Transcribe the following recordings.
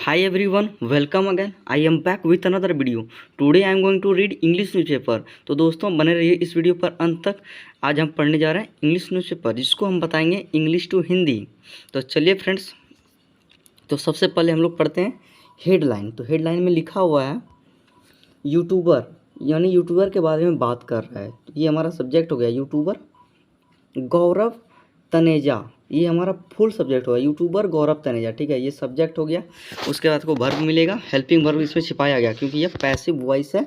Hi everyone, welcome again. I am back with another video. Today I am going to read English newspaper. तो दोस्तों बने रहिए इस video पर अंत तक। आज हम पढ़ने जा रहे हैं इंग्लिश न्यूज़पेपर, जिसको हम बताएंगे इंग्लिश टू हिंदी। तो चलिए फ्रेंड्स, तो सबसे पहले हम लोग पढ़ते हैं हेडलाइन। तो हेडलाइन में लिखा हुआ है यूट्यूबर, यानी यूट्यूबर के बारे में बात कर रहा है। तो ये हमारा सब्जेक्ट हो गया यूट्यूबर। गौरव तनेजा, ये हमारा फुल सब्जेक्ट होगा, यूट्यूबर गौरव तनेजा। ठीक है, ये सब्जेक्ट हो गया। उसके बाद को वर्ब मिलेगा, हेल्पिंग वर्ब इसमें छिपाया गया क्योंकि यह पैसिव वॉइस है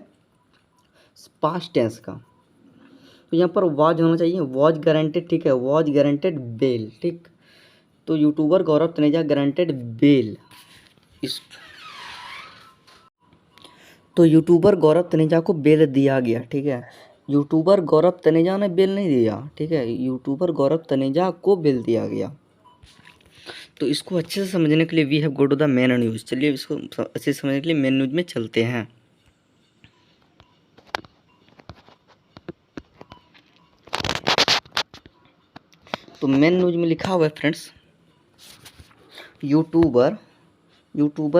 पास्ट टेंस का। तो यहाँ पर वॉज होना चाहिए, वॉज गारंटेड। ठीक है, वॉज गारंटेड बेल। ठीक, तो YouTuber Gaurav Taneja guaranteed bail. इस तो यूट्यूबर गौरव तनेजा को बेल दिया गया। ठीक है, यूट्यूबर गौरव तनेजा ने बेल नहीं दिया। ठीक है, यूट्यूबर गौरव तनेजा को बेल दिया गया। तो इसको अच्छे से समझने के लिए we have go to the main news. चलिए इसको अच्छे से समझने के लिए मेन न्यूज़ में चलते हैं। तो मेन न्यूज़ में लिखा हुआ है friends, YouTuber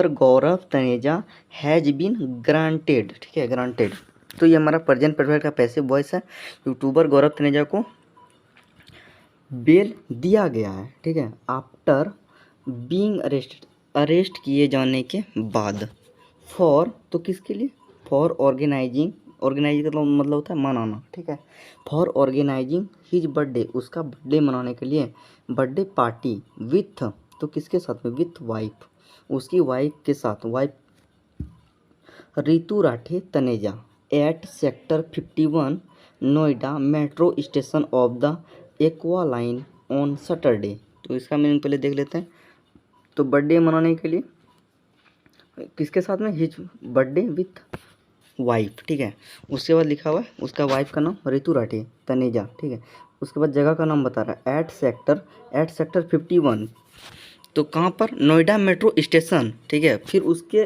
Gaurav Taneja has been granted. ठीक है, ग्रांटेड। तो ये हमारा प्रेजेंट परफेक्ट का पैसिव वॉइस है। यूट्यूबर गौरव तनेजा को बेल दिया गया है। ठीक है, आफ्टर बीइंग अरेस्टेड, अरेस्ट किए जाने के बाद। फॉर, तो किसके लिए? फॉर ऑर्गेनाइजिंग, ऑर्गेनाइजिंग का मतलब होता है मनाना। ठीक है, फॉर ऑर्गेनाइजिंग हिज बर्थडे, उसका बर्थडे मनाने के लिए बर्थडे पार्टी विथ, तो किसके साथ में? विथ वाइफ, उसकी वाइफ के साथ। Wife Ritu Rathee Taneja at sector 51 Noida metro station of the aqua line on Saturday. तो इसका मीनिंग पहले देख लेते हैं। तो बर्थडे मनाने के लिए किसके साथ में? His birthday with wife. ठीक है, उसके बाद लिखा हुआ है उसका वाइफ का नाम रितु राठे तनेजा। ठीक है, उसके बाद जगह का नाम बता रहा है एट सेक्टर 51। तो कहाँ पर? Noida metro station. ठीक है, फिर उसके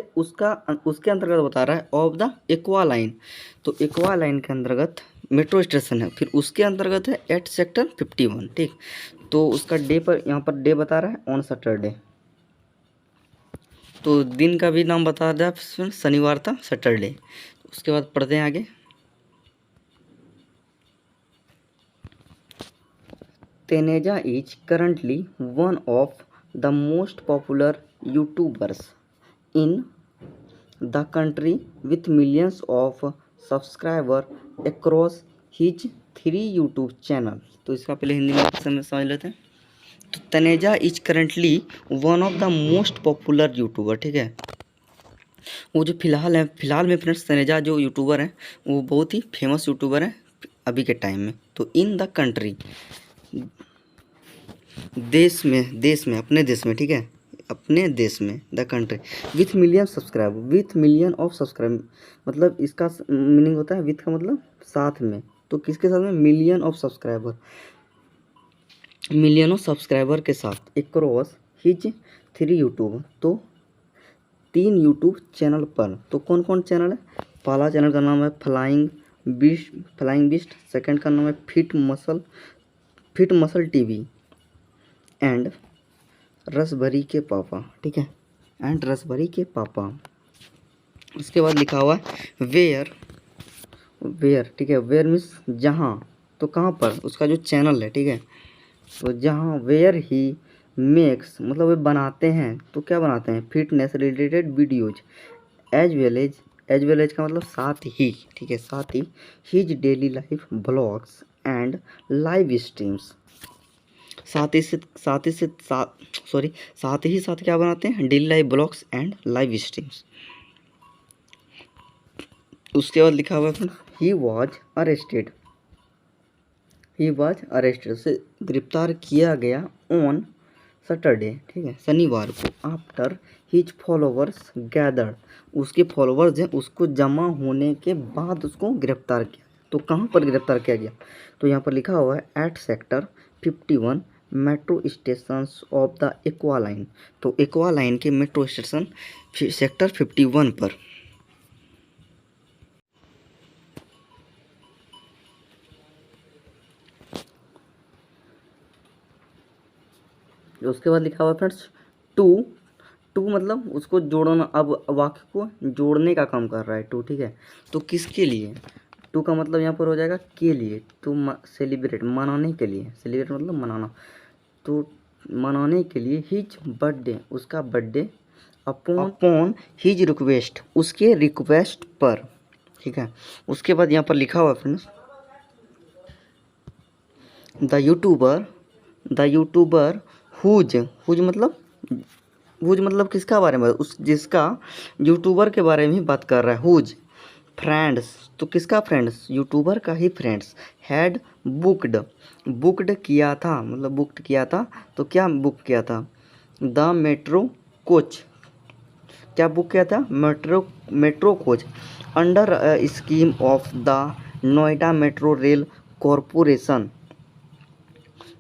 अंतर्गत बता रहा है ऑफ द एक्वा लाइन। तो एक्वा लाइन के अंतर्गत मेट्रो स्टेशन है, फिर उसके अंतर्गत है एट सेक्टर 51। ठीक, तो उसका डे पर यहाँ पर डे बता रहा है ऑन सैटरडे। तो दिन का भी नाम बता दिया, शनिवार था, सैटरडे। उसके बाद पढ़ते हैं आगे। Teneja is currently one of the most popular YouTubers in the country with millions of subscribers across his 3 YouTube channels। तो इसका पहले हिंदी में समझ लेते हैं। तो Taneja is currently one of the most popular YouTuber. ठीक है, वो जो फिलहाल में फ्रेंड्स तनेजा जो यूट्यूबर हैं वो बहुत ही फेमस यूट्यूबर हैं अभी के टाइम में। तो इन द कंट्री, देश में अपने देश में। ठीक है, अपने देश में, the country with million subscriber, with million of subscribe, मतलब इसका मीनिंग होता है विथ का मतलब साथ में। तो किसके साथ में? मिलियन ऑफ सब्सक्राइबर, मिलियनों सब्सक्राइबर के साथ। एक्रॉस हिज 3 यूट्यूब, तो 3 यूट्यूब चैनल पर। तो कौन कौन चैनल है? पहला चैनल का नाम है फ्लाइंग बिस्ट। सेकंड का नाम है फिट मसल टीवी एंड रसभरी के पापा। ठीक है, एंड रसभरी के पापा। उसके बाद लिखा हुआ है वेयर। ठीक है, वेयर मीन्स जहाँ, तो कहाँ पर? उसका जो चैनल है। ठीक है, तो जहाँ वेयर ही मेक्स, मतलब वे बनाते हैं। तो क्या बनाते हैं? Fitness related videos as well as का मतलब साथ ही। ठीक है, साथ ही his daily life blogs and live streams. साथ ही साथ क्या बनाते हैं? Daily live blogs and live streams. उसके बाद लिखा हुआ है ही वॉज अरेस्टेड, उसे गिरफ्तार किया गया ऑन सैटरडे। ठीक है, शनिवार को। आफ्टर हिज फॉलोवर्स गैदर्ड, उसके फॉलोवर्स हैं उसको जमा होने के बाद उसको गिरफ्तार किया। तो कहाँ पर गिरफ्तार किया गया? तो यहाँ पर लिखा हुआ है at sector 51 metro station of the aqua line. तो एक्वा लाइन के मेट्रो स्टेशन सेक्टर 51 पर। उसके बाद लिखा हुआ फ्रेंड्स टू टू मतलब उसको जोड़ना, अब वाक्य को जोड़ने का काम कर रहा है टू, ठीक है। तो किसके लिए, टू का मतलब यहाँ पर हो जाएगा के लिए, तो सेलिब्रेट मनाने के लिए, सेलिब्रेट मतलब मनाना, तो मनाने के लिए हिज बर्थडे उसका बर्थडे, अपॉन हिज रिक्वेस्ट उसके रिक्वेस्ट पर, ठीक है। उसके बाद यहाँ पर लिखा हुआ फ्रेंड्स, द यूट्यूबर हुज मतलब किसका बारे में, उस जिसका यूट्यूबर के बारे में ही बात कर रहा है, हुज फ्रेंड्स, तो किसका फ्रेंड्स, यूट्यूबर का ही फ्रेंड्स, हैड बुक्ड किया था, मतलब बुक्ड किया था, तो क्या बुक किया था, द मेट्रो कोच, क्या बुक किया था, metro coach under scheme of the Noida metro rail corporation.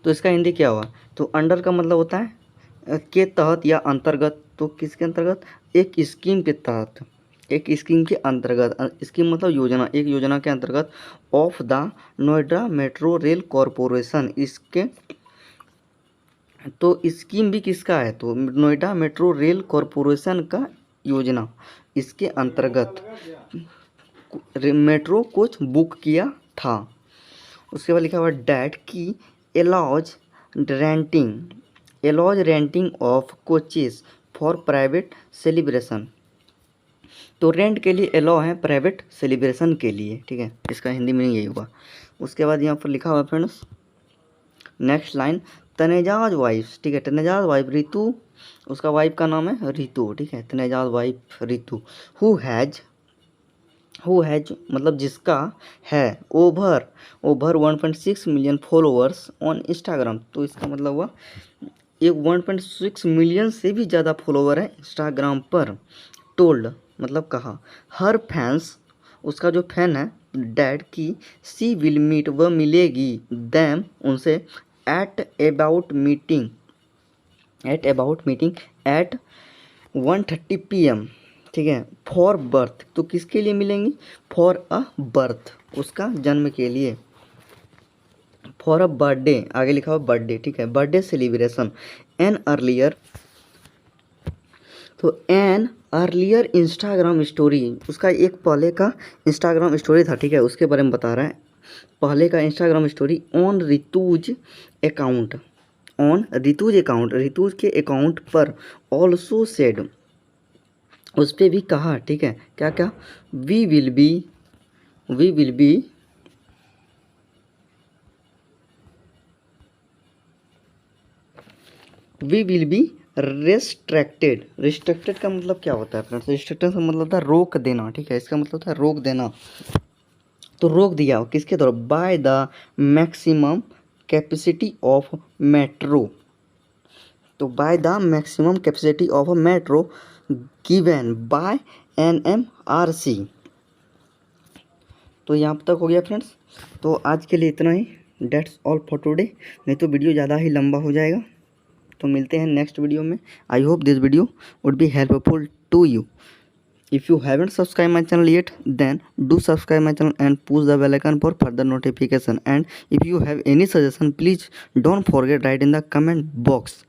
तो इसका हिंदी क्या हुआ, तो अंडर का मतलब होता है के तहत या अंतर्गत, तो किसके अंतर्गत, एक स्कीम के तहत, एक स्कीम के अंतर्गत, स्कीम मतलब योजना, एक योजना के अंतर्गत, of the Noida metro rail corporation, इसके, तो स्कीम भी किसका है, तो नोएडा मेट्रो रेल कॉरपोरेशन का योजना, इसके अंतर्गत मेट्रो कोच बुक किया था। उसके बाद लिखा हुआ डैट की allows renting of coaches for private celebration, तो रेंट के लिए एलो है प्राइवेट सेलिब्रेशन के लिए, ठीक है। इसका हिंदी में यही हुआ। उसके बाद यहाँ पर लिखा हुआ फ्रेंड्स, नेक्स्ट लाइन, तनेजाज वाइफ, ठीक है, तनेजाज वाइफ रितु, उसका वाइफ का नाम है रितु, ठीक है, तनेजाज वाइफ रितु, हु हैज मतलब जिसका है over 1.6 million followers on Instagram, तो इसका मतलब हुआ एक 1.6 मिलियन से भी ज़्यादा फॉलोवर है इंस्टाग्राम पर, टोल्ड मतलब कहा, हर फैंस उसका जो फैन है, डैड की सी विल मीट वह मिलेगी, दैम उनसे, at about meeting at 1:30 PM, ठीक है, फॉर बर्थ, तो किसके लिए मिलेंगी, फॉर अ बर्थ उसका जन्म के लिए, फॉर अ बर्थडे आगे लिखा हुआ बर्थडे, ठीक है, बर्थडे सेलिब्रेशन, एन अर्लियर, तो एन अर्लियर इंस्टाग्राम स्टोरी, उसका एक पहले का इंस्टाग्राम स्टोरी था, ठीक है, उसके बारे में बता रहा है, पहले का Instagram story on Ritu's account, Ritu's के अकाउंट पर ऑल्सो सेड, उस पर भी कहा, ठीक है, क्या क्या, वी विल बी रिस्ट्रिक्टेड का मतलब क्या होता है फ्रेंड्स, रिस्ट्रिक्टेड का मतलब था रोक देना, ठीक है, इसका मतलब था रोक देना, तो रोक दिया किसके द्वारा, by the maximum capacity of metro, तो by the maximum capacity of a metro given by NMRC। तो यहाँ तक हो गया फ्रेंड्स, तो आज के लिए इतना ही, डेट्स ऑल फॉर टुडे, नहीं तो वीडियो ज़्यादा ही लंबा हो जाएगा। तो मिलते हैं नेक्स्ट वीडियो में। I hope this video would be helpful to you. If you haven't subscribed my channel yet, then do subscribe my channel and push the bell icon for further notification. And if you have any suggestion, please don't forget write in the comment box.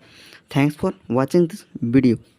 Thanks for watching this video.